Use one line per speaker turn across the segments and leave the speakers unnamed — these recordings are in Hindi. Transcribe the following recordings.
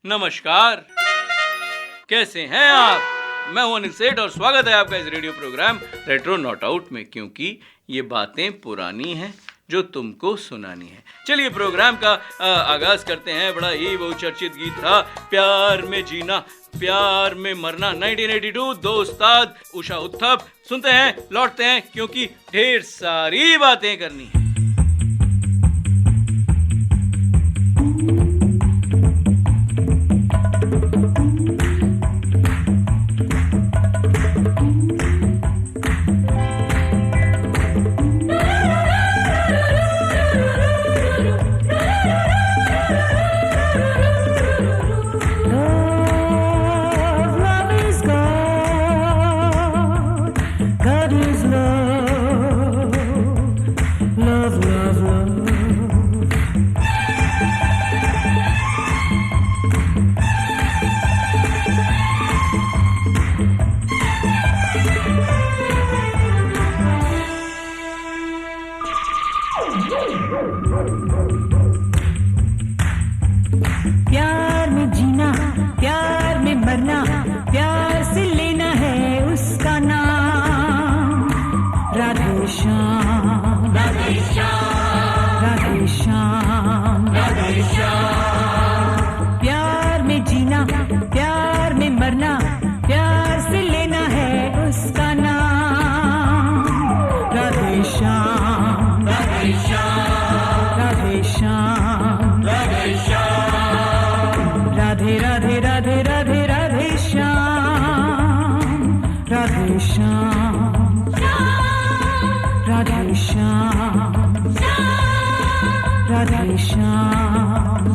नमस्कार, कैसे हैं आप? मैं हूं अनिल सेठ और स्वागत है आपका इस radio program retro not out में, क्योंकि ये बातें पुरानी हैं जो तुमको सुनानी है। चलिए प्रोग्राम का आगाज करते हैं। बड़ा ही बहुचर्चित गीत था प्यार में जीना प्यार में मरना, 1982, दो उस्ताद उषा उत्थप। सुनते हैं, लौटते हैं, क्योंकि ढेर सारी बातें करनी है।
प्यार में जीना प्यार में मरना, प्यार से लेना है उसका नाम। राधे श्याम राधे श्याम राधे श्याम राधे श्याम। प्यार में जीना प्यार में मरना, प्यार से लेना है उसका नाम। राधे श्याम राधे श्याम राधे श्याम राधे श्याम। राधे राधे राधे राधे राधे श्याम राधे श्याम राधे श्याम राधे श्याम।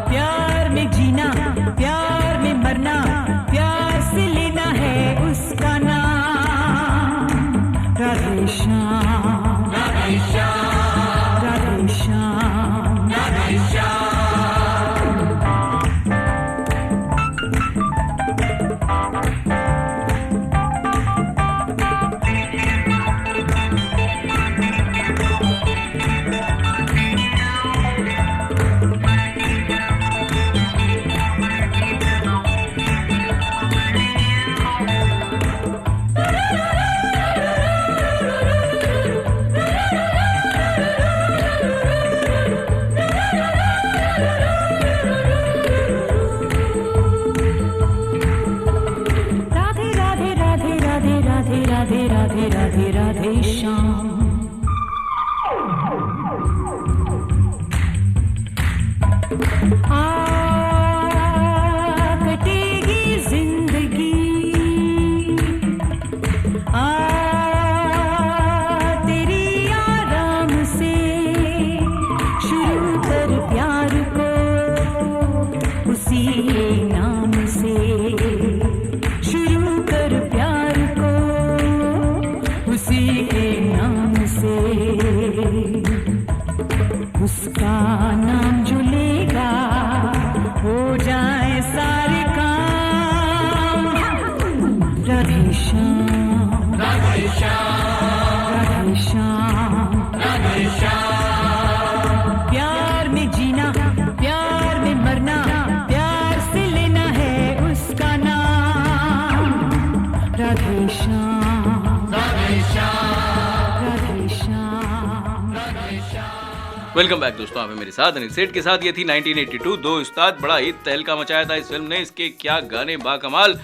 प्यार में जीना प्यार में मरना, प्यार से लेना है उसका नाम। राधे श्याम राधे श्याम राधे श्याम राधे श्याम। राधे राधे राधे राधे श्याम। कटेगी जिंदगी तेरी आराम से, शुरू कर प्यार को उसी नाम से। शुरू कर प्यार को श्याम, राधे श्याम, राधे श्याम। प्यार में जीना, प्यार में मरना, प्यार से लेना है उसका नाम। राधे श्याम, राधे श्याम, राधे श्याम, राधे श्याम।
वेलकम बैक दोस्तों, आप हैं मेरे साथ अनिल सेठ के साथ। ये थी 1982, दो उस्ताद। बड़ा ही तहलका मचाया था इस फिल्म ने। इसके क्या गाने बाकमाल।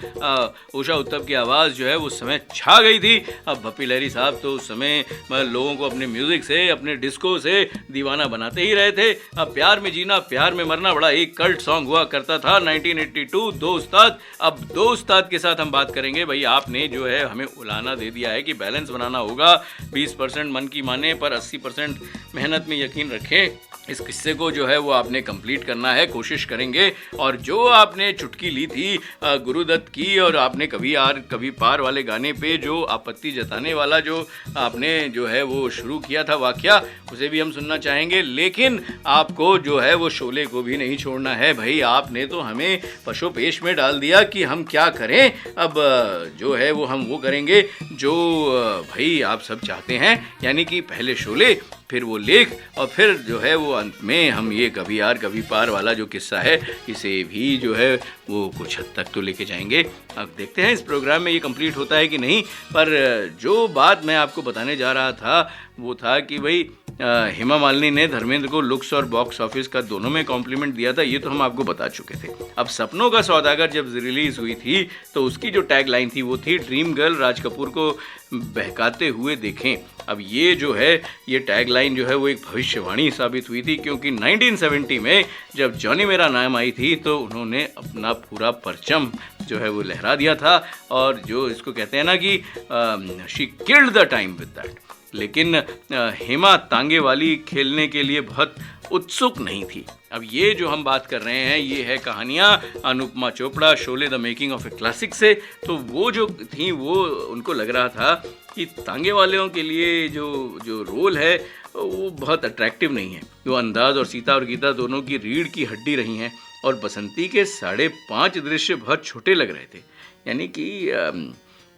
उषा उत्तम की आवाज़ जो है उस समय छा गई थी। अब भप्पी लहरी साहब तो उस समय लोगों को अपने म्यूज़िक से, अपने डिस्को से दीवाना बनाते ही रहे थे। अब प्यार में जीना, प्यार में मरना बड़ा एक कल्ट सॉन्ग हुआ करता था 1982, दो उस्ताद। अब दो उस्ताद के साथ हम बात करेंगे। भाई आपने जो है हमें उलाना दे दिया है कि बैलेंस बनाना होगा। 20% मन की माने पर 80% मेहनत में यकीन रखें। इस किस्से को जो है वो आपने कंप्लीट करना है, कोशिश करेंगे। और जो आपने चुटकी ली थी गुरुदत्त की, और आपने कभी यार कभी पार वाले गाने पे जो आपत्ति जताने वाला जो आपने जो है वो शुरू किया था वाकया, उसे भी हम सुनना चाहेंगे। लेकिन आपको जो है वो शोले को भी नहीं छोड़ना है। भाई आपने तो हमें पशोपेश में डाल दिया कि हम क्या करें। अब जो है वो हम वो करेंगे जो भाई आप सब चाहते हैं, यानी कि पहले शोले, फिर वो लेख, और फिर जो है वो अंत में हम ये कभी यार कभी पार वाला जो किस्सा है इसे भी जो है वो कुछ हद तक तो लेके जाएंगे। अब देखते हैं इस प्रोग्राम में ये कंप्लीट होता है कि नहीं। पर जो बात मैं आपको बताने जा रहा था वो था कि भाई हेमा मालिनी ने धर्मेंद्र को लुक्स और बॉक्स ऑफिस का दोनों में कॉम्प्लीमेंट दिया था, ये तो हम आपको बता चुके थे। अब सपनों का सौदागर जब रिलीज़ हुई थी तो उसकी जो टैग लाइन थी वो थी, ड्रीम गर्ल राज कपूर को बहकाते हुए देखें। अब ये जो है ये टैग लाइन जो है वो एक भविष्यवाणी साबित हुई थी, क्योंकि 1970 में जब जॉनी मेरा नाम आई थी तो उन्होंने अपना पूरा परचम जो है वो लहरा दिया था। और जो इसको कहते हैं ना कि she killed the time with that. लेकिन हेमा तांगे वाली खेलने के लिए बहुत उत्सुक नहीं थी। अब ये जो हम बात कर रहे हैं ये है कहानियाँ Anupama Chopra, Sholay the making of a classic से। तो वो जो थी वो उनको लग रहा था कि तांगे वालों के लिए जो रोल है वो बहुत अट्रैक्टिव नहीं है। वो अंदाज और सीता और गीता दोनों की रीढ़ की हड्डी रही हैं। और बसंती के 5.5 दृश्य बहुत छोटे लग रहे थे। यानी कि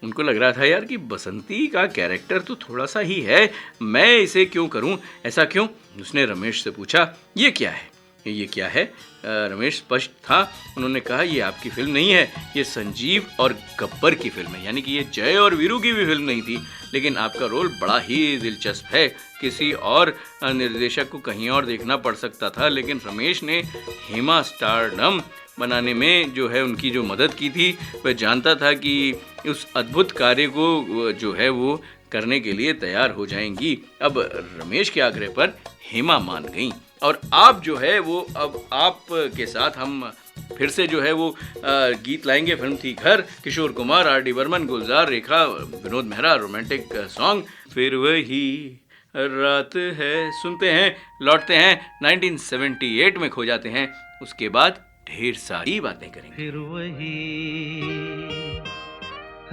उनको लग रहा था यार कि बसंती का कैरेक्टर तो थोड़ा सा ही है, मैं इसे क्यों करूं, ऐसा क्यों। उसने रमेश से पूछा ये क्या है, ये क्या है। रमेश स्पष्ट था। उन्होंने कहा ये आपकी फिल्म नहीं है, ये संजीव और गब्बर की फिल्म है। यानी कि ये जय और वीरू की भी फिल्म नहीं थी। लेकिन आपका रोल बड़ा ही दिलचस्प है, किसी और निर्देशक को कहीं और देखना पड़ सकता था। लेकिन रमेश ने हेमा स्टारडम बनाने में जो है उनकी जो मदद की थी, वह जानता था कि उस अद्भुत कार्य को जो है वो करने के लिए तैयार हो जाएंगी। अब रमेश के आग्रह पर हेमा मान गई। और आप जो है वो अब आप के साथ हम फिर से जो है वो गीत लाएंगे। फिल्म थी घर, किशोर कुमार, आर डी बर्मन, गुलजार, रेखा, विनोद मेहरा, रोमांटिक सॉन्ग फिर वही रात है। सुनते हैं, लौटते हैं 1978 में खो जाते हैं। उसके बाद ढेर सारी बातें करेंगे।
फिर वही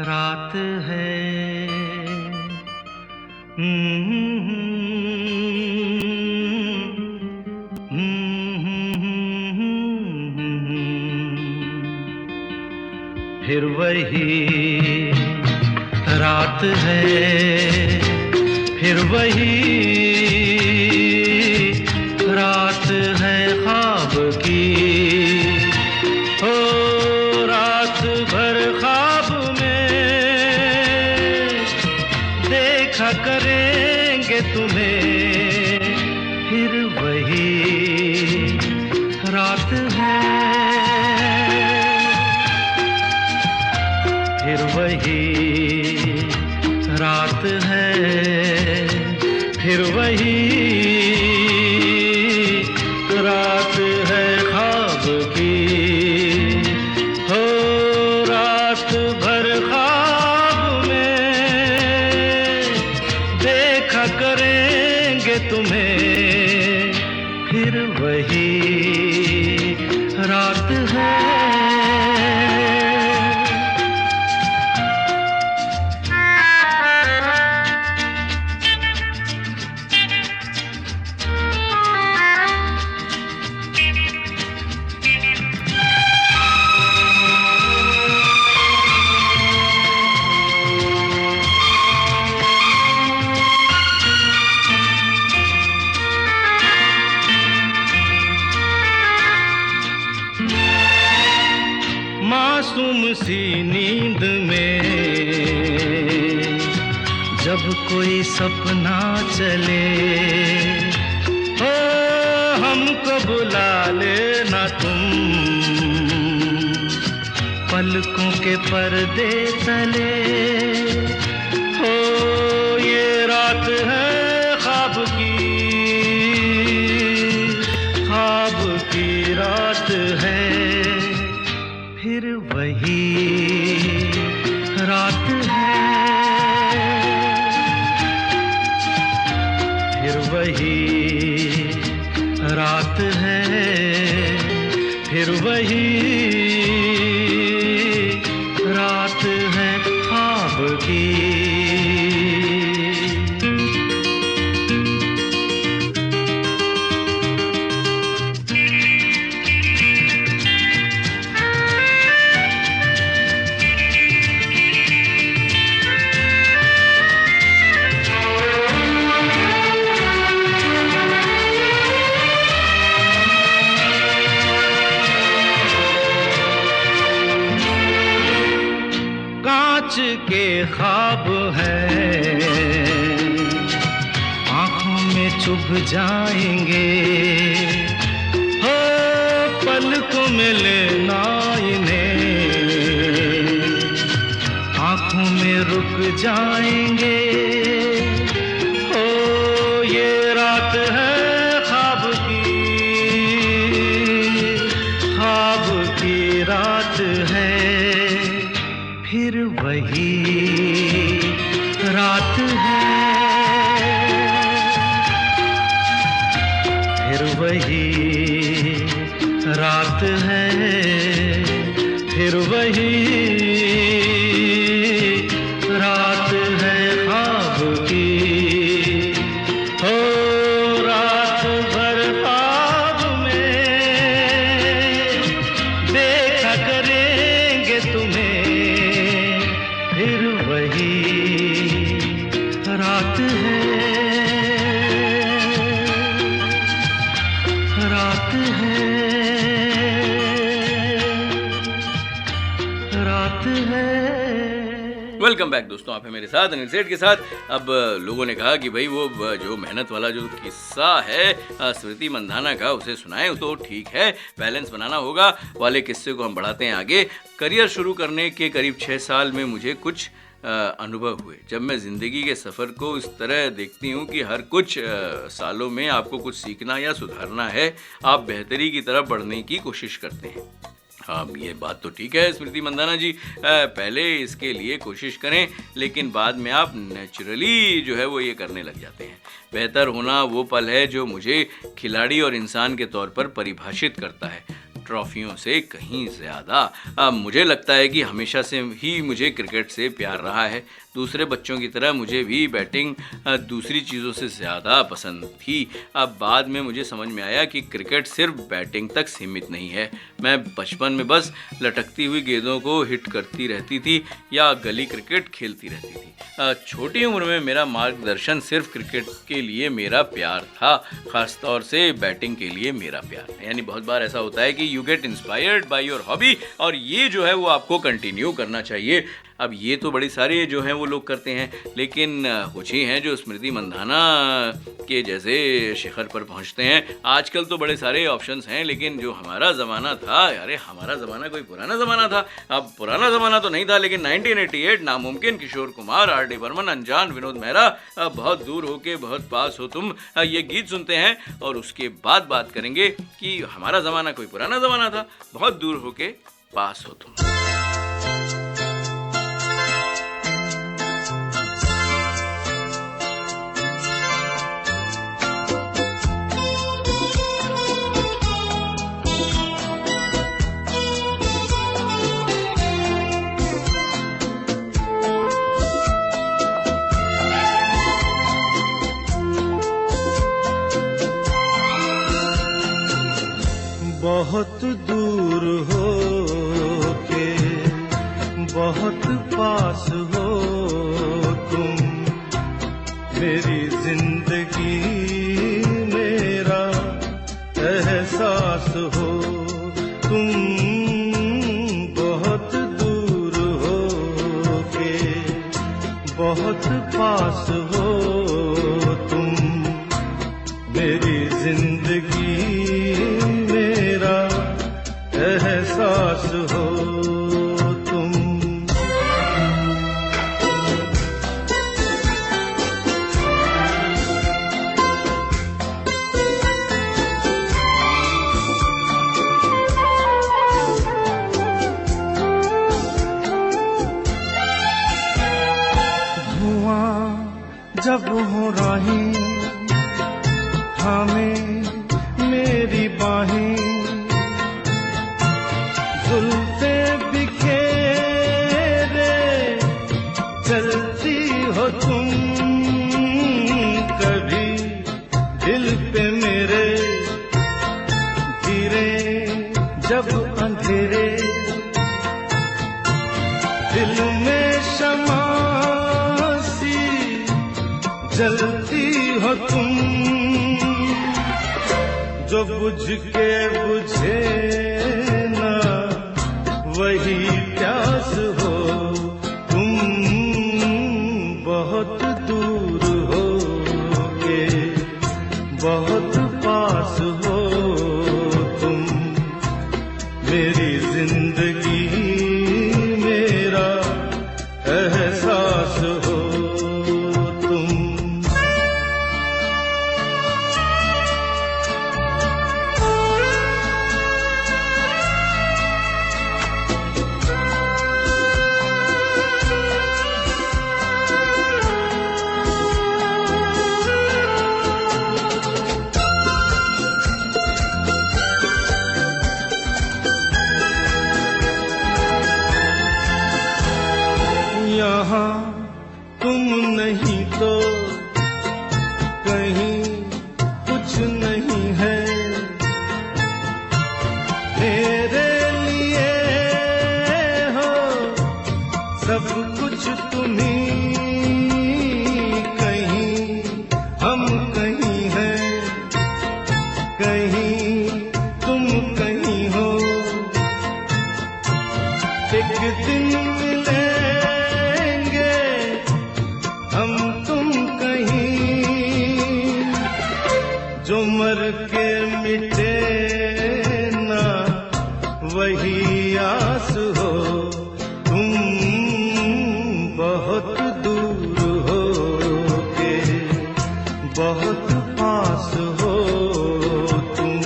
रात है, फिर वही रात है, फिर वही रात है ख्वाब की। हो रात भर ख्वाब में देखा करेंगे तुम्हें, फिर वही रात है, फिर वही रात है, फिर वही रात है ख्वाब की। हो रात भर ख्वाब में देखा करेंगे तुम्हें, फिर वही रात है। जब कोई सपना चले, हो हमको बुला लेना तुम, पलकों के पर्दे तले। हो ये रात है ख्वाब की रात है, फिर वही रात है, फिर वही रात है, फिर वही रात है ख्वाब की। के ख्वाब है आँखों में चुभ जाएंगे, हो पलकों में लेना इन्हें, आँखों में रुक जाएंगे। हो ये रात है ख्वाब की रात है, फिर वही रात है, फिर वही रात है, फिर वही रात है ख्वाब की। हो रात भर ख्वाब में देखा करेंगे तुम्हें, फिर वही रात है, रात है, रात है।
वेलकम बैक दोस्तों, आप हैं मेरे साथ अनिल सेठ के साथ। अब लोगों ने कहा कि भाई वो जो मेहनत वाला जो किस्सा है स्मृति मंधाना का, उसे सुनाएं तो ठीक है, बैलेंस बनाना होगा वाले किस्से को हम बढ़ाते हैं आगे। करियर शुरू करने के करीब 6 साल में मुझे कुछ अनुभव हुए, जब मैं ज़िंदगी के सफ़र को इस तरह देखती हूँ कि हर कुछ सालों में आपको कुछ सीखना या सुधारना है, आप बेहतरी की तरफ बढ़ने की कोशिश करते हैं। हाँ, ये बात तो ठीक है स्मृति मंधाना जी, पहले इसके लिए कोशिश करें, लेकिन बाद में आप नेचुरली जो है वो ये करने लग जाते हैं। बेहतर होना वो पल है जो मुझे खिलाड़ी और इंसान के तौर पर परिभाषित करता है, ट्रॉफियों से कहीं ज़्यादा। मुझे लगता है कि हमेशा से ही मुझे क्रिकेट से प्यार रहा है। दूसरे बच्चों की तरह मुझे भी बैटिंग दूसरी चीज़ों से ज़्यादा पसंद थी। अब बाद में मुझे समझ में आया कि क्रिकेट सिर्फ बैटिंग तक सीमित नहीं है। मैं बचपन में बस लटकती हुई गेंदों को हिट करती रहती थी या गली क्रिकेट खेलती रहती थी। छोटी उम्र में मेरा मार्गदर्शन सिर्फ क्रिकेट के लिए मेरा प्यार था, ख़ास तौर से बैटिंग के लिए मेरा प्यार। यानी बहुत बार ऐसा होता है कि you get inspired by your hobby, और ये जो है वो आपको कंटिन्यू करना चाहिए। अब ये तो बड़ी सारे जो हैं वो लोग करते हैं, लेकिन कुछ ही हैं जो स्मृति मंधाना के जैसे शिखर पर पहुंचते हैं। आजकल तो बड़े सारे ऑप्शंस हैं, लेकिन जो हमारा ज़माना था, अरे हमारा ज़माना कोई पुराना ज़माना था। अब पुराना ज़माना तो नहीं था, लेकिन 1988 नामुमकिन, किशोर कुमार, आर.डी. बर्मन, अनजान, विनोद मेहरा, बहुत दूर होके बहुत पास हो तुम, ये गीत सुनते हैं। और उसके बाद बात करेंगे कि हमारा ज़माना कोई पुराना ज़माना था, बहुत दूर होके पास हो तुम।
बहुत दूर हो के बहुत पास हो तुम, मेरी जिंदगी मेरा एहसास हो तुम। बहुत दूर हो के बहुत पास हो तुम, मेरी जिंदगी मेरा एहसास हो तुम। जब हो राहें थामे मेरी बाहें, जुल्फे बिखेरे चलती हो तुम, कभी दिल पे मेरे गिरे जब अंधेरे, दिल में शमा जलती हो तुम, जो बुझ के बुझे ना वही प्यास हो तुम, बहुत दूर हो के बहुत पास हो तुम, मेरी जिंदगी मेरा एहसास हो। यहाँ तुम नहीं तो कहीं कुछ नहीं है, मेरे लिए हो सब कुछ तुम्ही, कहीं हम कहीं हैं, कहीं तुम कहीं हो, एक दिन मिले हम तुम कहीं, जो मर के मिटे ना वही आस हो तुम, बहुत दूर हो के बहुत पास हो तुम,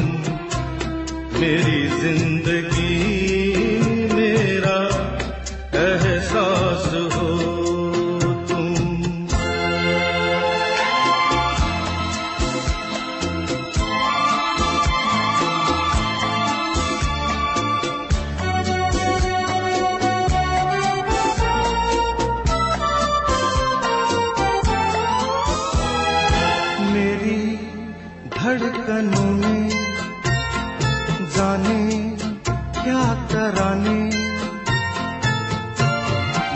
मेरी जिंदगी मेरा एहसास हो। मेरी धड़कनों में जाने क्या तराने,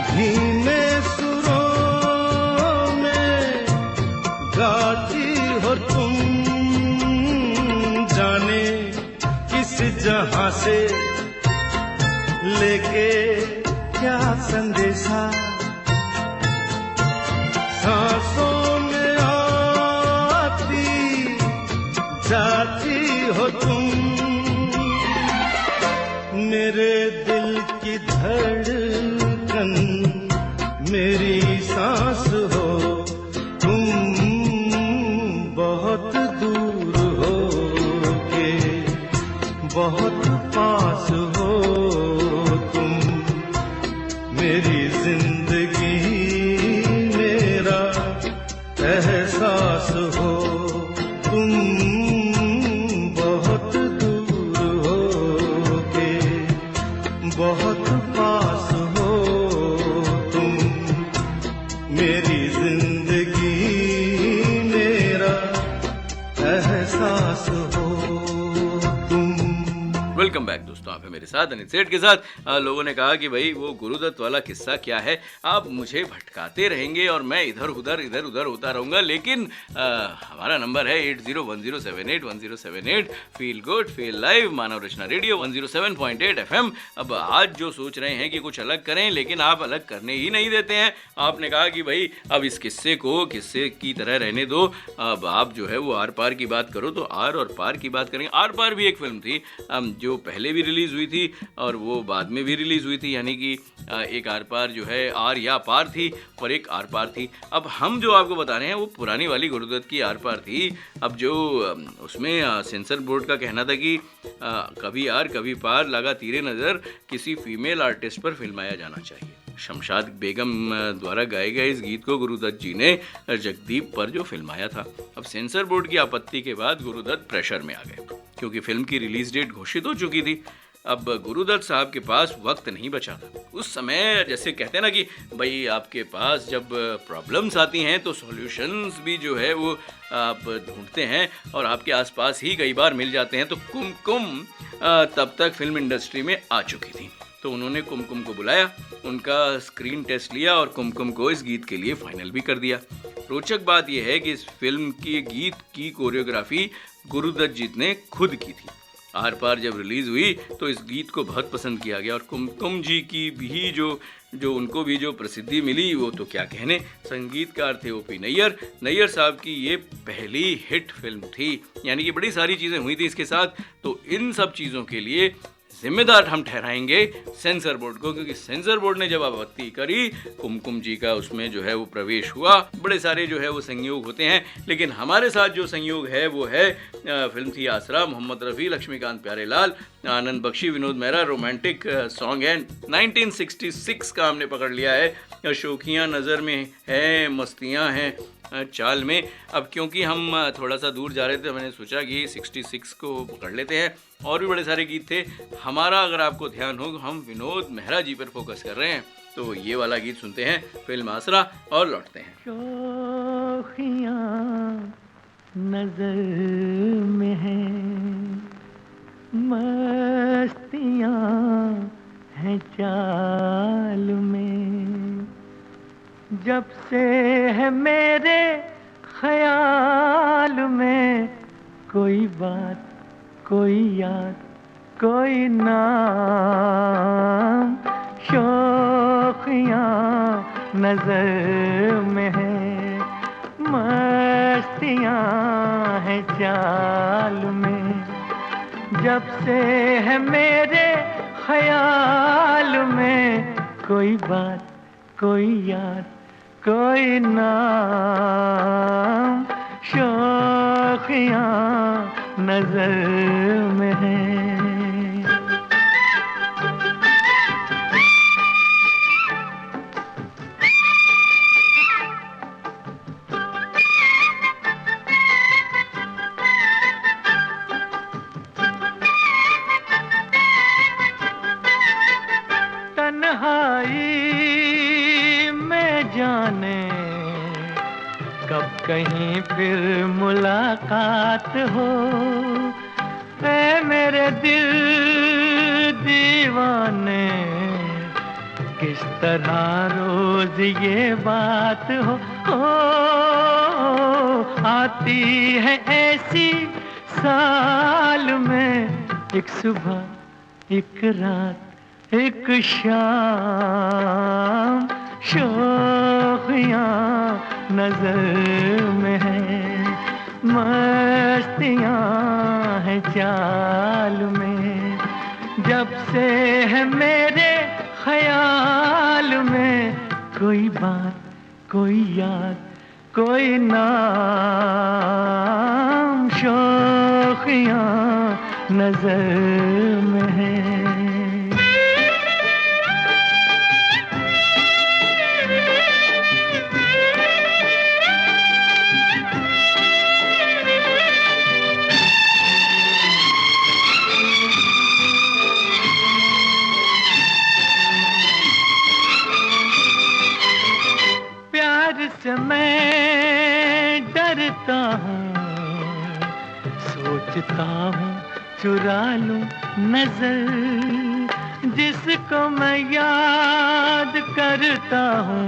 धीमे सुरों में गाती हो तुम, जाने किस जहां से लेके क्या संदेशा, सांसों में आती जाती हो तुम, मेरे दिल की धड़कन मेरी सांस हो तुम, बहुत दूर हो के बहुत पास हो तुम, मेरी जिंदगी मेरा एहसास हो तुम, बहुत दूर हो के बहुत पास हो तुम, मेरी जिंदगी मेरा एहसास हो तुम।
वेलकम बैक दोस्तों। दोस्तों, आप हैं मेरे साथ अनिल सेठ के साथ। लोगों ने कहा कि भाई वो गुरुदत्त वाला किस्सा क्या है, आप मुझे भटकाते रहेंगे और मैं इधर उधर होता रहूँगा, लेकिन हमारा नंबर है 8010781078। फील गुड फील लाइव, मानव रचना रेडियो 107.8 FM। अब आज जो सोच रहे हैं कि कुछ अलग करें, लेकिन आप अलग करने ही नहीं देते हैं। आपने कहा कि भाई अब इस किस्से को किस्से की तरह रहने दो, अब आप जो है वो आर पार की बात करो, तो आर और पार की बात करेंगे। आर पार भी एक फिल्म थी जो पहले भी रिलीज़ हुई थी और वो बाद में भी रिलीज़ हुई थी, यानी कि एक आर पार जो है आर या पार थी और एक आर पार थी। अब हम जो आपको बता रहे हैं वो पुरानी वाली गुरुदत्त की आर पार थी। अब जो उसमें सेंसर बोर्ड का कहना था कि कभी आर कभी पार लगा तीरे नज़र किसी फीमेल आर्टिस्ट पर फिल्माया जाना चाहिए। शमशाद बेगम द्वारा गाए गए इस गीत को गुरुदत्त जी ने जगदीप पर जो फिल्माया था। अब सेंसर बोर्ड की आपत्ति के बाद गुरुदत्त प्रेशर में आ गए, क्योंकि फिल्म की रिलीज डेट घोषित हो चुकी थी। अब गुरुदत्त साहब के पास वक्त नहीं बचा था। उस समय जैसे कहते हैं ना कि भाई आपके पास जब प्रॉब्लम्स आती हैं तो सॉल्यूशंस भी जो है वो आप ढूंढते हैं और आपके आसपास ही कई बार मिल जाते हैं। तो कुमकुम तब तक फिल्म इंडस्ट्री में आ चुकी थी, तो उन्होंने कुमकुम को बुलाया, उनका स्क्रीन टेस्ट लिया और कुमकुम को इस गीत के लिए फाइनल भी कर दिया। रोचक बात यह है कि इस फिल्म के गीत की कोरियोग्राफी गुरुदत्त जी ने खुद की थी। आर पार जब रिलीज़ हुई तो इस गीत को बहुत पसंद किया गया और कुमकुम जी की भी जो उनको भी जो प्रसिद्धि मिली वो तो क्या कहने। संगीतकार थे ओपी नैयर। नैयर साहब की ये पहली हिट फिल्म थी, यानी कि बड़ी सारी चीज़ें हुई थी इसके साथ। तो इन सब चीज़ों के लिए जिम्मेदार हम ठहराएंगे सेंसर बोर्ड को, क्योंकि सेंसर बोर्ड ने जब आपत्ति करी, कुमकुम जी का उसमें जो है वो प्रवेश हुआ। बड़े सारे जो है वो संयोग होते हैं, लेकिन हमारे साथ जो संयोग है वो है फिल्म थी आसरा, मोहम्मद रफ़ी, लक्ष्मीकांत प्यारेलाल, आनंद बख्शी, विनोद मेहरा। रोमांटिक सॉन्ग है, 1966 का हमने पकड़ लिया है। शोखियाँ नज़र में है, मस्तियाँ हैं चाल में। अब क्योंकि हम थोड़ा सा दूर जा रहे थे, मैंने सोचा कि 66 को पकड़ लेते हैं। और भी बड़े सारे गीत थे। हमारा अगर आपको ध्यान हो, हम विनोद मेहरा जी पर फोकस कर रहे हैं, तो ये वाला गीत सुनते हैं, फिल्म आसरा, और लौटते हैं।
शोखियाँ नजर में है, मस्तियाँ हैं चाल में, जब से है मेरे ख्याल में कोई बात, कोई याद, कोई नाम, शोखियाँ नजर में है, मस्तियाँ हैं चाल में, जब से है मेरे ख्याल में कोई बात, कोई याद, कोई नाम, शोखियाँ नजर में है। तन्हाई में जाने कब कहीं फिर मुलाकात हो, ऐ मेरे दिल दीवाने, किस तरह रोज ये बात हो, आती है ऐसी साल में, एक सुबह, एक रात, एक शाम, शोखियाँ नजर में है, मस्तियाँ हैं चाल में, जब से है मेरे ख्याल में कोई बात, कोई याद, कोई नाम, शोखियाँ नजर में है। से मैं डरता हूँ, सोचता हूँ चुरा लूं नजर, जिसको मैं याद करता हूँ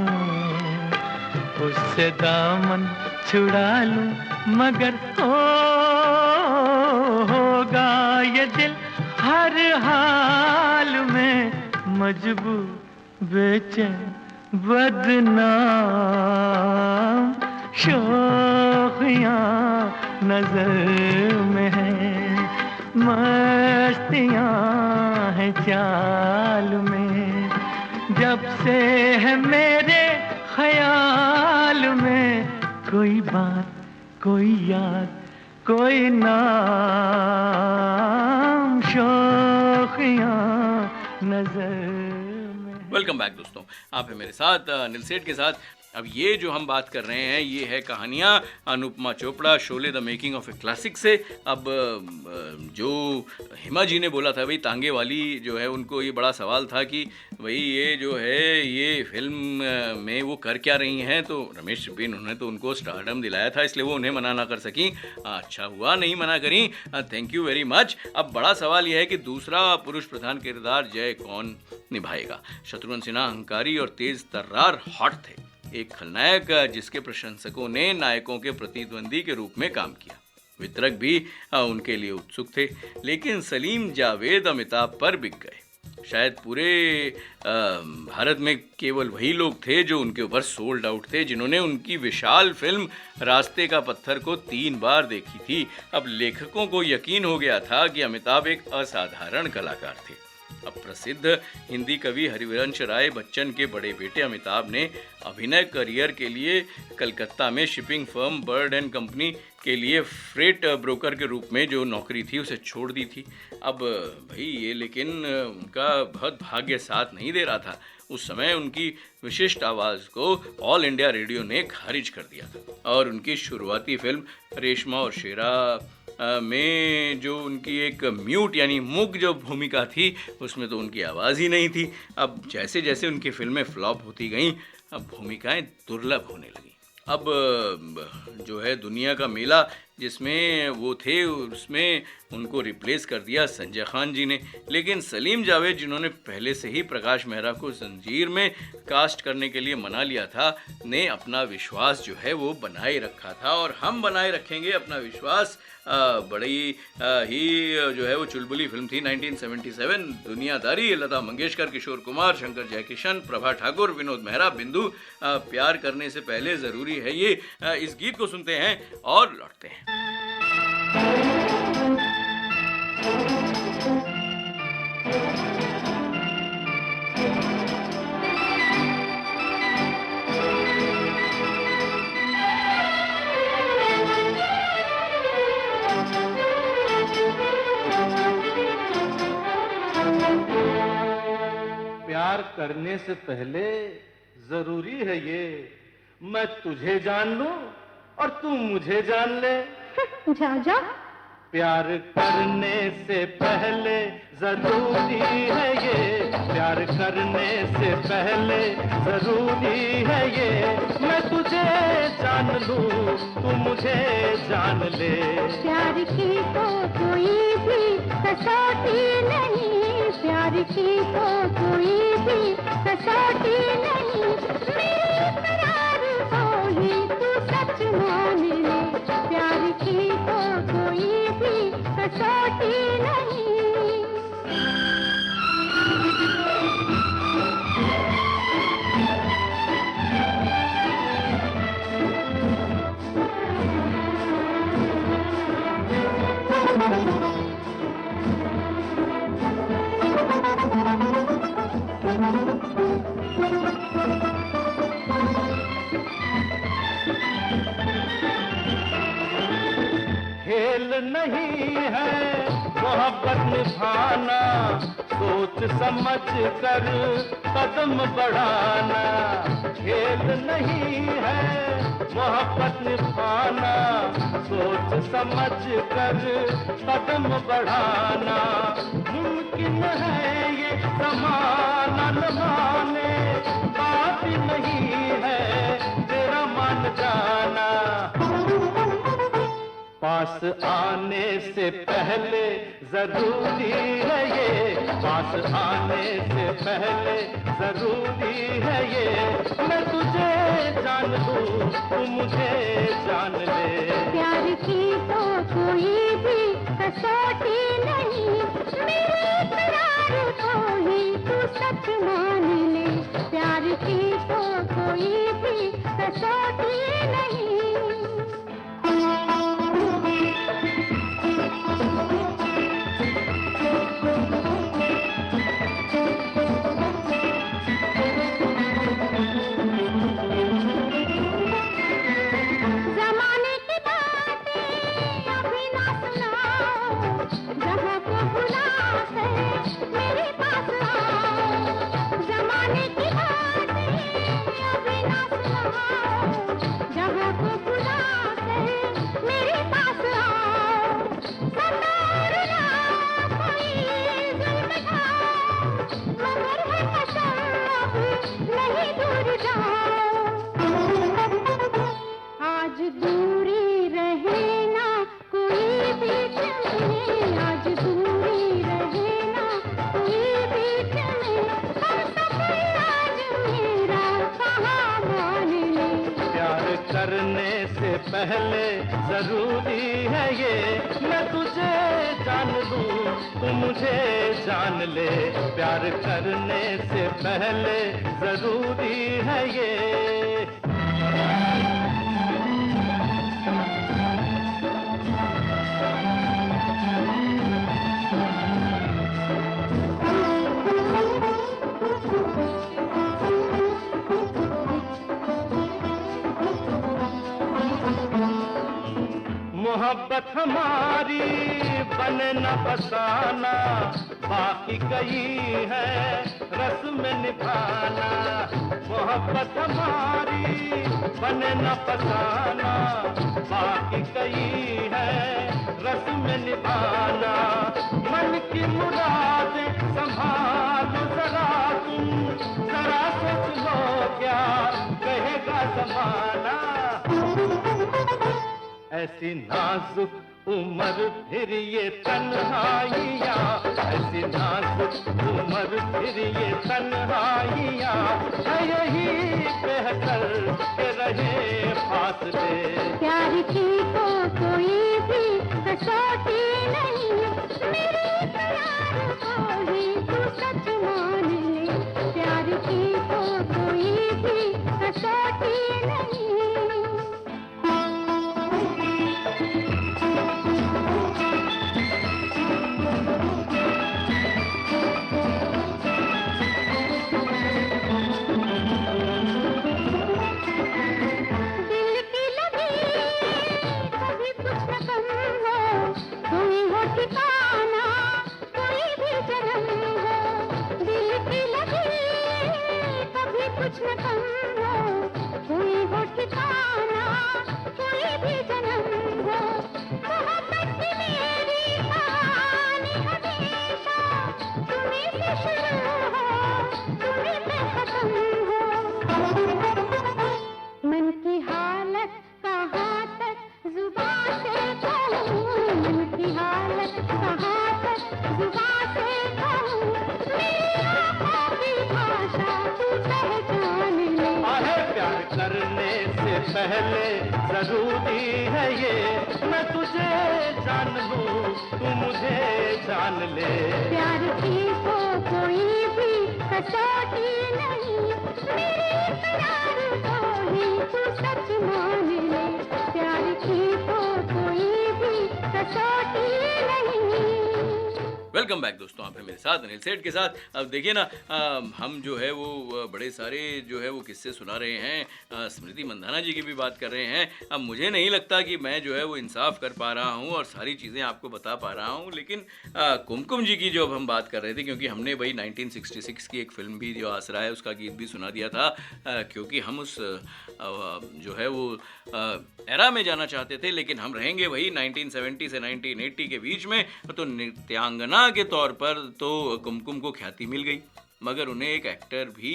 उससे दामन छुड़ा लूं, मगर होगा ये दिल हर हाल में मजबूर, बेचैन, बदनाम। शोखियाँ नजर में हैं, मस्तियाँ हैं चाल में, जब से है मेरे ख्याल में कोई बात, कोई याद, कोई नाम। शोखियाँ नजर में।
वेलकम बैक दोस्तों, आप हैं मेरे साथ अनिल सेठ के साथ। अब ये जो हम बात कर रहे हैं ये है कहानियाँ Anupama Chopra Sholay the making of a classic से। अब जो हिमा जी ने बोला था भाई तांगे वाली जो है, उनको ये बड़ा सवाल था कि भाई ये जो है ये फिल्म में वो कर क्या रही हैं, तो रमेश सिप्पी उन्होंने तो उनको स्टारडम दिलाया था, इसलिए वो उन्हें मना ना कर सकी। अच्छा हुआ नहीं मना करी, थैंक यू वेरी मच। अब बड़ा सवाल यह है कि दूसरा पुरुष प्रधान किरदार जय कौन निभाएगा। शत्रुघ्न सिन्हा अहंकारी और तेज तर्रार हॉट थे, एक खलनायक जिसके प्रशंसकों ने नायकों के प्रतिद्वंदी के रूप में काम किया। वितरक भी उनके लिए उत्सुक थे, लेकिन सलीम जावेद अमिताभ पर बिक गए। शायद पूरे भारत में केवल वही लोग थे जो उनके ऊपर सोल्ड आउट थे, जिन्होंने उनकी विशाल फिल्म रास्ते का पत्थर को 3 बार देखी थी। अब लेखकों को यकीन हो गया था कि अमिताभ एक असाधारण कलाकार थे। अब प्रसिद्ध हिंदी कवि हरिवंश राय बच्चन के बड़े बेटे अमिताभ ने अभिनय करियर के लिए कलकत्ता में shipping firm bird and company के लिए फ्रेट ब्रोकर के रूप में जो नौकरी थी उसे छोड़ दी थी। अब भाई ये लेकिन उनका बहुत भाग्य साथ नहीं दे रहा था। उस समय उनकी विशिष्ट आवाज़ को ऑल इंडिया रेडियो ने खारिज कर दिया था और उनकी शुरुआती फिल्म रेशमा और शेरा में जो उनकी एक म्यूट यानी मूक जो भूमिका थी उसमें तो उनकी आवाज़ ही नहीं थी। अब जैसे जैसे उनकी फिल्में फ्लॉप होती गईं, अब भूमिकाएं दुर्लभ होने लगीं। अब जो है दुनिया का मेला जिसमें वो थे उसमें उनको रिप्लेस कर दिया संजय खान जी ने। लेकिन सलीम जावेद जिन्होंने पहले से ही प्रकाश मेहरा को जंजीर में कास्ट करने के लिए मना लिया था, ने अपना विश्वास जो है वो बनाए रखा था और हम बनाए रखेंगे अपना विश्वास। बड़ी ही जो है वो चुलबुली फिल्म थी 1977, दुनियादारी। लता मंगेशकर, किशोर कुमार, शंकर जयकिशन, प्रभा ठाकुर, विनोद मेहरा, बिंदु। प्यार करने से पहले ज़रूरी है ये। इस गीत को सुनते हैं और लौटते हैं।
प्यार करने से पहले जरूरी है ये, मैं तुझे जान लूं और तू मुझे जान ले।
जा जा।
प्यार करने से पहले जरूरी है ये, प्यार करने से पहले जरूरी है ये, मैं तुझे जान लूं तू मुझे जान ले।
प्यार की तो कोई भी कसौटी नहीं, प्यार की तो कोई भी कसौटी नहीं, मेरे करार को ही तू सच मान ले। प्यार की तो कोई भी कसौटी नहीं।
खेल नहीं है मोहब्बत निभाना, सोच समझ कर कदम बढ़ाना। खेल नहीं है मोहब्बत निभाना, सोच समझ कर कदम बढ़ाना। मुमकिन है ये ज़माना न माने, बात नहीं है तेरा मान जाना। पास आने से पहले जरूरी है ये, पास आने से पहले जरूरी है ये, मैं तुझे जान लूं तू मुझे जान ले।
प्यार की तो कोई भी कसौटी नहीं, मेरे करार को ही तू सच मान ले। प्यार की तो कोई भी कसौटी नहीं। जमाने की बातें अभी ना सुनाओ, जहाँ को भुला कर मेरे पास आओ। जमाने की बातें अभी ना सुनाओ, जहाँ को भुला कर मेरे पास आओ। सतारना कोई जुल्म था, मगर है कसम अब नहीं दूर जाओ। आज दूरी रहे ना कोई बीच में, आज दूरी रहे ना कोई बीच में, हम सफर आज मेरा कहाँ मान ले।
प्यार करने से पहले जरूरी है ये, मैं तुझे जान लूं तू मुझे जान ले। प्यार करने से पहले जरूरी है ये। मोहब्बत हमारी बने न फसाना, बाकी कई है रस्म निभाना। मोहब्बत हमारी बने न फसाना, बाकी कई है रस्म निभाना। मन की मुरादें संभालो जरा तुम, जरा सोच लो क्या कहेगा जमाना। ऐसी नाजुक उम्र फिर ये तन्हाइयाँ, ऐसी नाजुक उम्र फिर ये तन्हाइयाँ, है यही बेहतर के रहे फासले।
प्यार की तो कोई भी कसौटी नहीं, मेरे प्यार को ही तू सच मान ले। प्यार की तो कोई भी कसौटी नहीं। दिल की लगी कभी कुछ न कम हो, कोई हो ठिकाना कोई भी जन्म हो। दिल की लगी कभी कुछ न कम हो, कोई हो ठिकाना कोई भी जन्म हो। मोहब्बत की मेरी कहानी हमेशा तुम्हीं से शुरू हो, तुम्हीं पे खत्म हो। मन की हालत कहाँ तक जुबान से कहूँ, मन की हालत कहाँ तक जुबान से कहूँ, मेरी आँखों की भाषा तू पहचान ले।
आहे प्यार करने से पहले जरूरी है ये, मैं तुझे जान लूं तू मुझे जान ले।
प्यार की तो कोई भी कसौटी नहीं, मेरे प्यार को ही तू सच मान ले। प्यार की तो कोई भी कसौटी नहीं।
वेलकम बैक दोस्तों, आप हैं मेरे साथ अनिल सेठ के साथ। अब देखिए ना, हम जो है वो बड़े सारे जो है वो किस्से सुना रहे हैं, स्मृति मंधाना जी की भी बात कर रहे हैं। अब मुझे नहीं लगता कि मैं जो है वो इंसाफ कर पा रहा हूँ और सारी चीज़ें आपको बता पा रहा हूँ, लेकिन कुमकुम जी की जो अब हम बात कर रहे थे, क्योंकि हमने वही 1966 की एक फिल्म भी जो आसरा है उसका गीत भी सुना दिया था, क्योंकि हम उस जो है वो एरा में जाना चाहते थे, लेकिन हम रहेंगे वही 1970 से 1980 के बीच में। तो नृत्यांगना के तौर पर तो कुमकुम को ख्याति मिल गई, मगर उन्हें एक एक्टर भी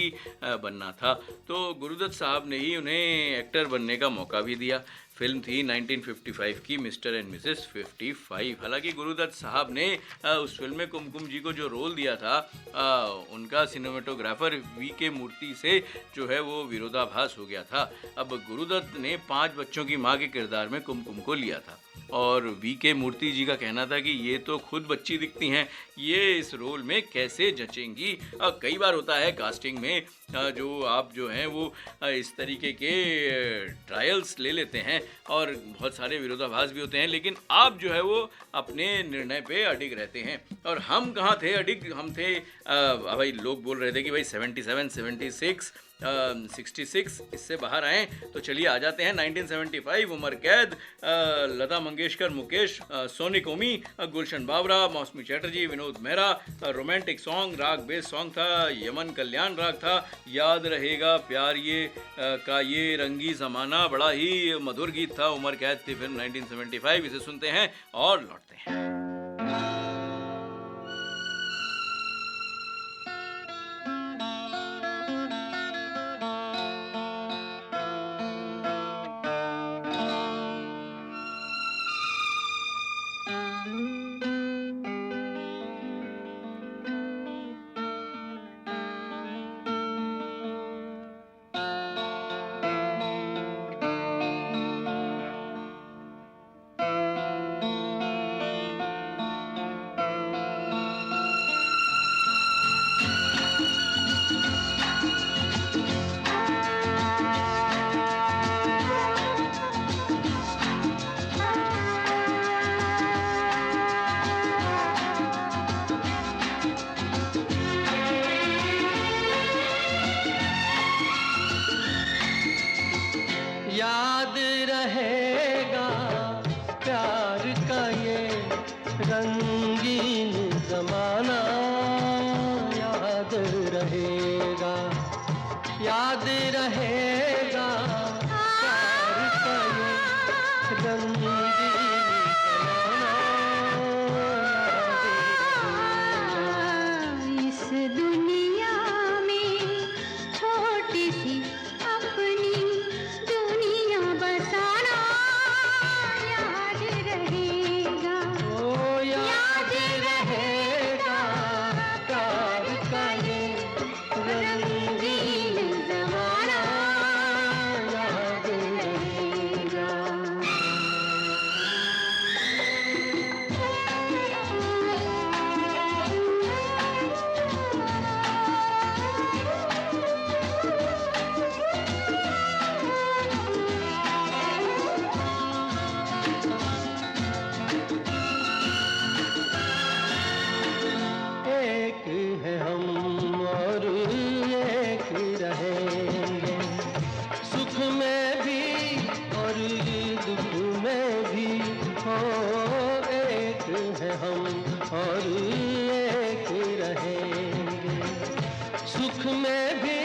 बनना था, तो गुरुदत्त साहब ने ही उन्हें एक्टर बनने का मौका भी दिया। फिल्म थी 1955 की मिस्टर एंड मिसेस 55। हालांकि गुरुदत्त साहब ने उस फिल्म में कुमकुम जी को जो रोल दिया था, उनका सिनेमेटोग्राफर वी.के. मूर्ति से जो है वो विरोधाभास हो गया था। अब गुरुदत्त ने 5 बच्चों की माँ के किरदार में कुमकुम को लिया था और वी.के. मूर्ति जी का कहना था कि ये तो खुद बच्ची दिखती हैं, ये इस रोल में कैसे जचेंगी। कई बार होता है कास्टिंग में जो आप जो हैं वो इस तरीके के ट्रायल्स ले लेते हैं और बहुत सारे विरोधाभास भी होते हैं, लेकिन आप जो है वो अपने निर्णय पे अडिग रहते हैं। और हम कहाँ थे अडिग, हम थे भाई लोग बोल रहे थे कि भाई 77, 76, 66 इससे बाहर आए, तो चलिए आ जाते हैं 1975। उमर कैद, लता मंगेशकर, मुकेश, सोनी कोमी, गुलशन बावरा, मौसमी चैटर्जी, विनोद मेहरा। रोमांटिक सॉन्ग, राग बेस सॉन्ग था, यमन कल्याण राग था। याद रहेगा प्यार ये का ये रंगी ज़माना, बड़ा ही मधुर गीत था। उमर कैद थी फिल्म 1975। इसे सुनते हैं और लौटते हैं।
रंगीन ज़माना याद रहेगा, याद रहेगा प्यार का ये रंगीन
ज़माना। इस दुनिया में छोटी सी अपनी दुनिया बसाना याद रहेगा, याद रहेगा प्यार का ये रंगीन ज़माना याद रहेगा।
एक है हम और एक रहेंगे, सुख में भी और दुख में भी। हो एक है हम और एक रहेंगे, सुख में भी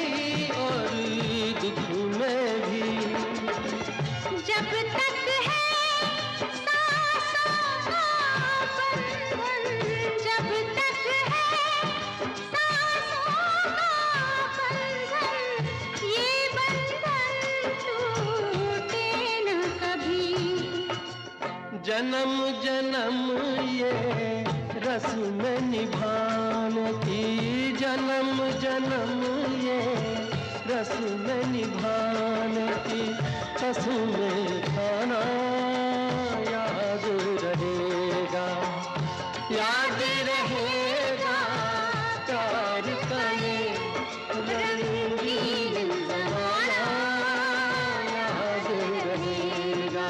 और दुख में भी।
जब तक है सांसों का बंधन, जब तक है सांसों का बंधन, ये बंधन टूटे न कभी।
जन्म जन्म ये रस्म निभाने की, जन्म जन्म ये रस्म निभाने की कसम खाना याद रहेगा, याद रहेगा प्यार का ये रंगीन ज़माना याद रहेगा।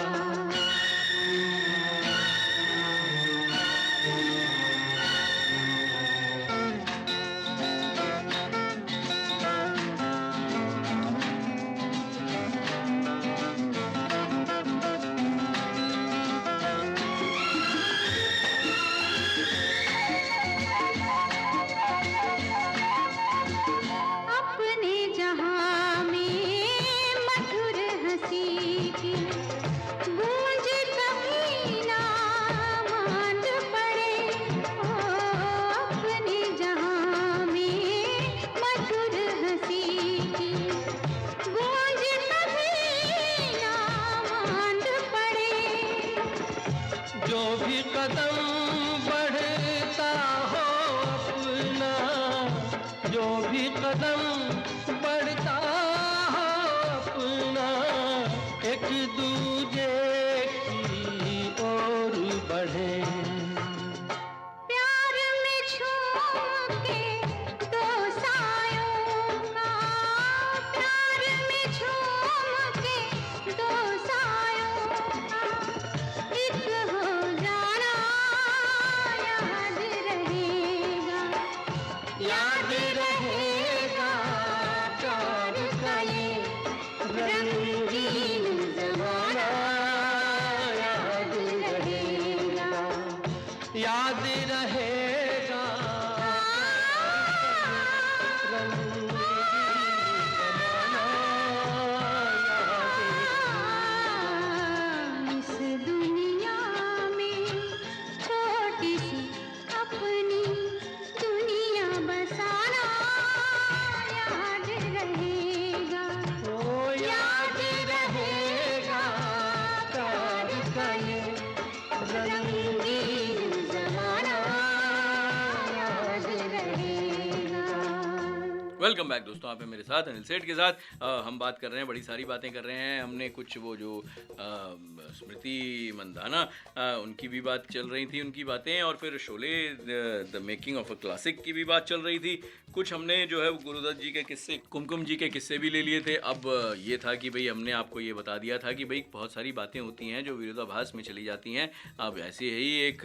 अपने जहां में मधुर हंसी की गूंज कभी ना मांद पड़े। ओ अपने जहां में
जो भी कदम बढ़ता हो अपना, जो भी कदम बढ़ता हो अपना, एक दूजे की ओर बढ़े।
प्यार में झूम के दो सायों का, प्यार में झूम के दो सायों का एक हो जाना याद रहेगा,
याद रहेगा प्यार का ये रंगीन ज़माना, याद रहेगा, याद रहेगा रंगीन ज़माना, याद
इस दुनिया में छोटी सी अपनी दुनिया बसाना याद रहेगा,
ओ याद रहेगा प्यार का ये रंगीन ज़माना, याद रहेगा।
वेलकम बैक दोस्तों, आप हैं मेरे साथ अनिल सेठ के साथ। हम बात कर रहे हैं, बड़ी सारी बातें कर रहे हैं। हमने कुछ वो जो स्मृति मंदाना उनकी भी बात चल रही थी, उनकी बातें, और फिर Sholay the making of a classic की भी बात चल रही थी। कुछ हमने जो है गुरुदत्त जी के किस्से, कुमकुम जी के किस्से भी ले लिए थे। अब ये था कि भाई हमने आपको ये बता दिया था कि भाई बहुत सारी बातें होती हैं जो विरोधाभास में चली जाती हैं। अब ऐसे ही एक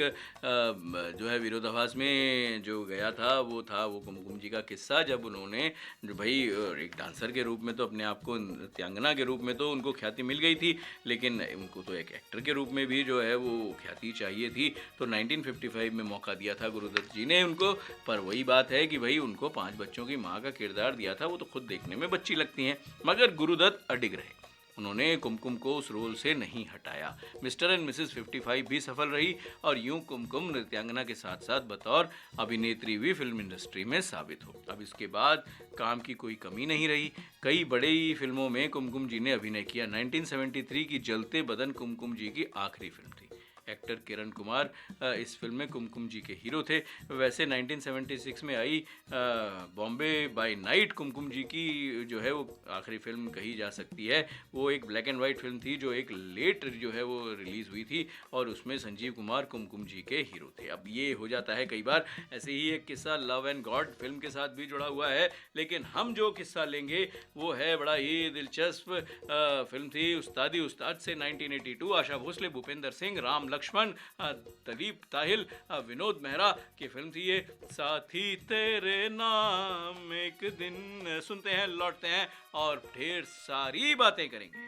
जो है विरोधाभास में जो गया था वो था वो कुमकुम जी का किस्सा, जब उन्होंने जो भाई एक डांसर के रूप में तो अपने आप को, नृत्यांगना के रूप में तो उनको ख्याति मिल गई थी, लेकिन उनको तो एक एक्टर के रूप में भी जो है वो ख्याति चाहिए थी। तो 1955 में मौका दिया था गुरुदत्त जी ने उनको। पर वही बात है कि भाई उनको 5 बच्चों की माँ का किरदार दिया था, वो तो खुद देखने में बच्ची लगती हैं, मगर गुरुदत्त अडिग रहे। उन्होंने कुमकुम को उस रोल से नहीं हटाया। मिस्टर एंड मिसेस 55 भी सफल रही, और यूं कुमकुम नृत्यांगना के साथ साथ बतौर अभिनेत्री भी फिल्म इंडस्ट्री में साबित हो। अब इसके बाद काम की कोई कमी नहीं रही। कई बड़ी फिल्मों में कुमकुम जी ने अभिनय किया। 1973 की जलते बदन कुमकुम जी की आखिरी फिल्म थी। एक्टर किरण कुमार इस फिल्म में कुमकुम जी के हीरो थे। वैसे 1976 में आई बॉम्बे बाय नाइट कुमकुम जी की जो है वो आखिरी फिल्म कही जा सकती है। वो एक ब्लैक एंड वाइट फिल्म थी जो एक लेट जो है वो रिलीज़ हुई थी, और उसमें संजीव कुमार कुमकुम जी के हीरो थे। अब ये हो जाता है कई बार। ऐसे ही एक किस्सा लव एंड गॉड फिल्म के साथ भी जुड़ा हुआ है, लेकिन हम जो किस्सा लेंगे वो है बड़ा ही दिलचस्प फिल्म थी उस्तादी उस्ताद से 1982। आशा भोसले, भूपेंद्र सिंह, राम लक्ष्मण, दलीप ताहिल, विनोद मेहरा की फिल्म थी ये। साथी तेरे नाम एक दिन। सुनते हैं, लौटते हैं और ढेर सारी बातें करेंगे।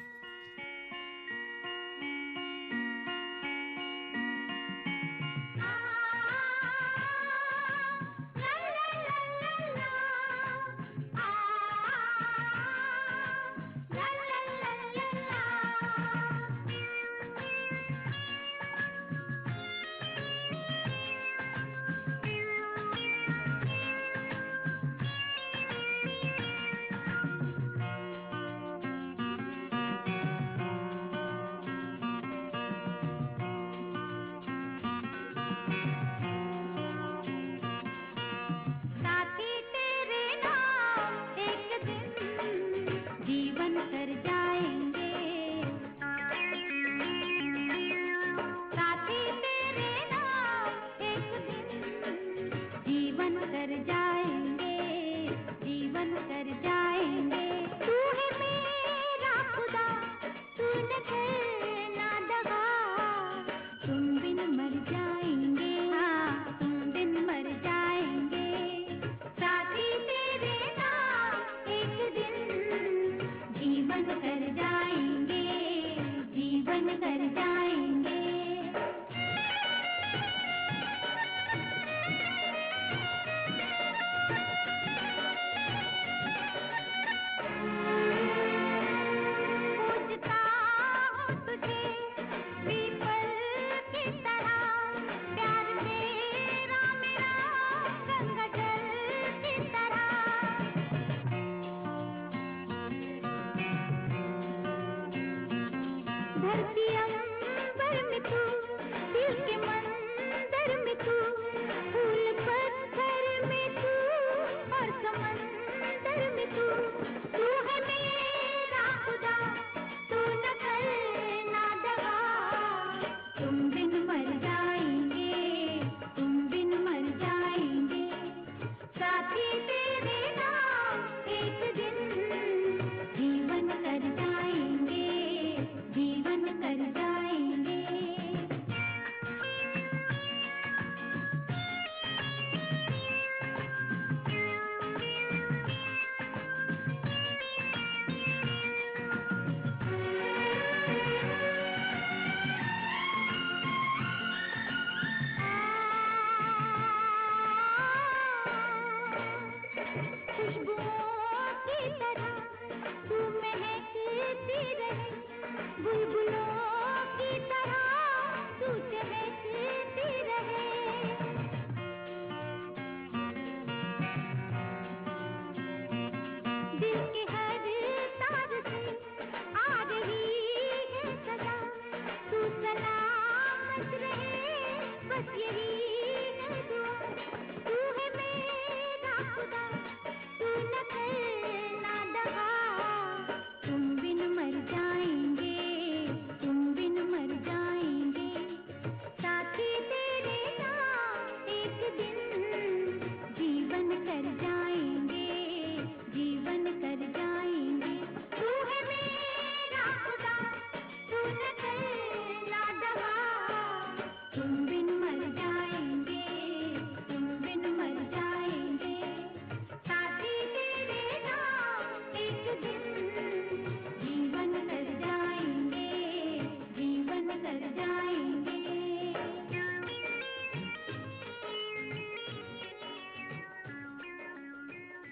धरती अंबर में तू दिल के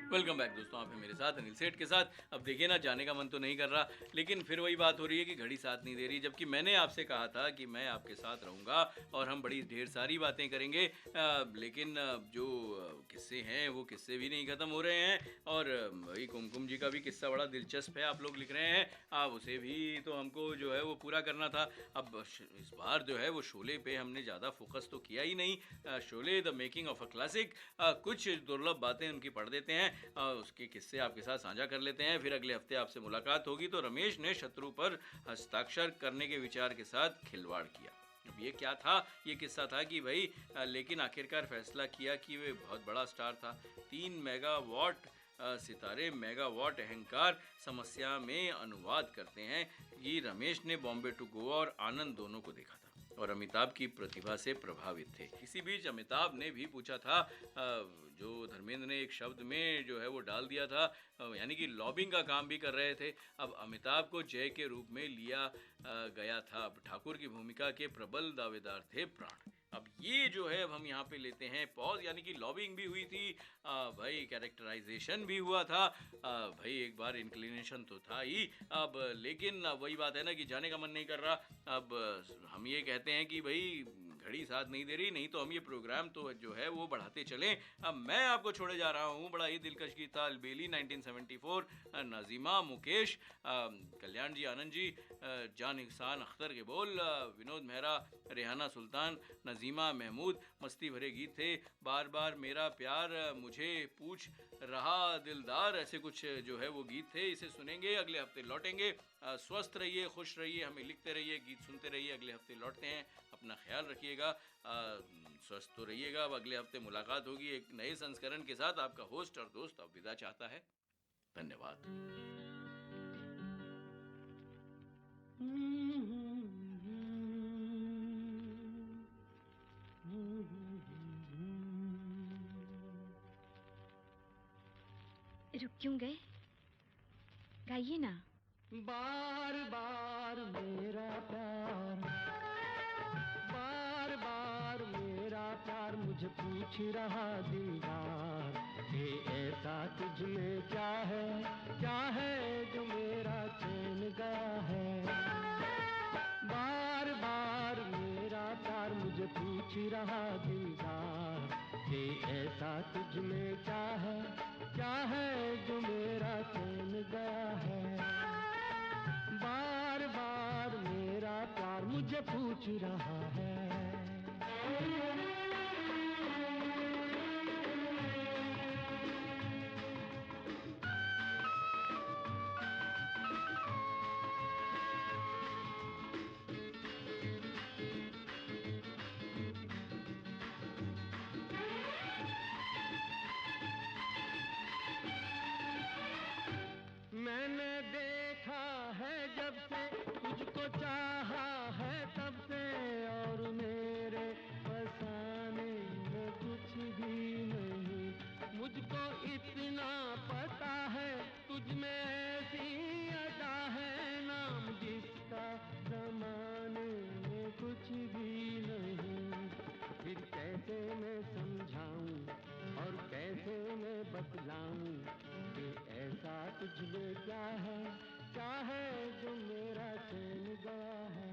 वेलकम बैक दोस्तों, आप हैं मेरे साथ अनिल सेठ के साथ। अब देखिए ना, जाने का मन तो नहीं कर रहा, लेकिन फिर वही बात हो रही है कि घड़ी साथ नहीं दे रही। जबकि मैंने आपसे कहा था कि मैं आपके साथ रहूँगा और हम बड़ी ढेर सारी बातें करेंगे, लेकिन जो किस्से हैं वो किस्से भी नहीं ख़त्म हो रहे हैं। और वही कुमकुम जी का भी किस्सा बड़ा दिलचस्प है, आप लोग लिख रहे हैं, उसे भी तो हमको जो है वो पूरा करना था। अब इस बार जो है वो शोले पे हमने ज़्यादा फोकस तो किया ही नहीं। Sholay the making of a classic, कुछ दुर्लभ बातें उनकी पढ़ देते हैं, उसके किस्से आपके साथ साझा कर लेते हैं। फिर अगले हफ्ते आपसे मुलाकात होगी। तो रमेश ने शत्रु पर हस्ताक्षर करने के विचार के साथ खिलवाड़ किया। अब ये क्या था? ये किस्सा था कि भाई लेकिन आखिरकार फैसला किया कि वे बहुत बड़ा स्टार था। 3 मेगावाट सितारे मेगावाट अहंकार समस्या में अनुवाद करते हैं। ये रमेश ने बॉम्बे टू गोवा और आनंद दोनों को देखा था और अमिताभ की प्रतिभा से प्रभावित थे। इसी बीच अमिताभ ने भी पूछा था, जो धर्मेंद्र ने एक शब्द में जो है वो डाल दिया था, यानी कि लॉबिंग का काम भी कर रहे थे। अब अमिताभ को जय के रूप में लिया गया था। अब ठाकुर की भूमिका के प्रबल दावेदार थे प्राण। अब ये जो है अब हम यहाँ पे लेते हैं पॉज, यानी कि लॉबिंग भी हुई थी, भाई कैरेक्टराइजेशन भी हुआ था, भाई एक बार इंक्लिनेशन तो था ही। अब लेकिन वही बात है ना कि जाने का मन नहीं कर रहा। अब हम ये कहते हैं कि भाई घड़ी साथ नहीं दे रही, नहीं तो हम ये प्रोग्राम तो जो है वो बढ़ाते चलें। अब मैं आपको छोड़े जा रहा हूँ बड़ा ही दिलकश गीत था, अलबेली 1974, नाजिमा, मुकेश, कल्याण जी, आनंद जी, जान इहसान अख्तर के बोल, विनोद मेहरा, रेहाना सुल्तान, नजीमा महमूद, मस्ती भरे गीत थे। बार बार मेरा प्यार मुझे पूछ रहा दिलदार, ऐसे कुछ जो है वो गीत थे। इसे सुनेंगे, अगले हफ्ते लौटेंगे। स्वस्थ रहिए, खुश रहिए, हमें लिखते रहिए, गीत सुनते रहिए। अगले हफ्ते लौटते हैं, अपना ख्याल रखिएगा, स्वस्थ तो रहिएगा। अब अगले हफ्ते मुलाकात होगी एक नए संस्करण के साथ। आपका होस्ट और दोस्त अब विदा चाहता है। धन्यवाद।
रुक क्यों गए? गाइए ना।
बार बार मेरा प्यार, बार बार मेरा प्यार मुझे पूछ रहा दिलदार, ये ऐसा तुझ में क्या है जो मेरा चैन गया है। बार बार मेरा प्यार मुझे पूछ रहा दिलदार, ये ऐसा तुझ में क्या है जो मेरा चैन गया है। बार बार मेरा प्यार मुझे पूछ रहा है। मैंने देखा है जब से, तुझको चाहा है तब से, और मेरे फसाने में कुछ भी नहीं। मुझको इतना पता है तुझ में ऐसी अदा है, नाम जिसका जमाने में कुछ भी नहीं। फिर कैसे मैं समझाऊं और कैसे मैं बतलाऊं कि ऐसा तुझ में क्या है जो मेरा चैन गया है।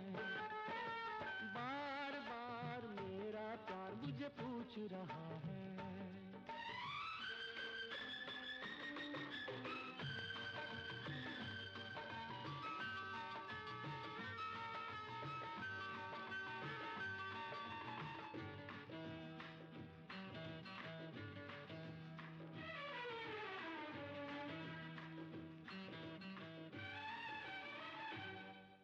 बार बार मेरा प्यार मुझे पूछ रहा है।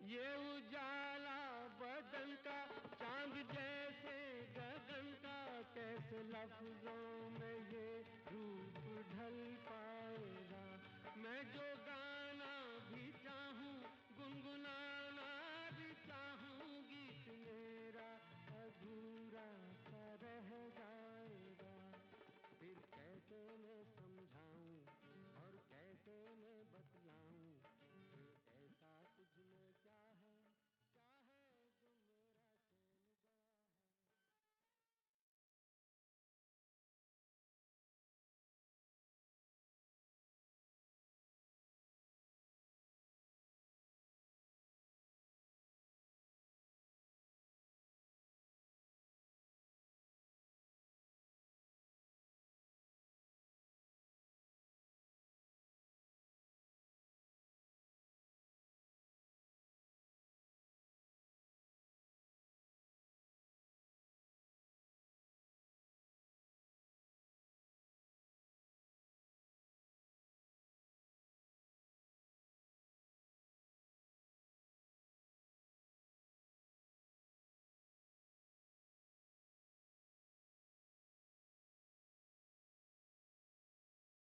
ये उजाला बदन का, चांद जैसे गगन का, कैसे लफ्जों में ये रूप ढल पाएगा। मैं जो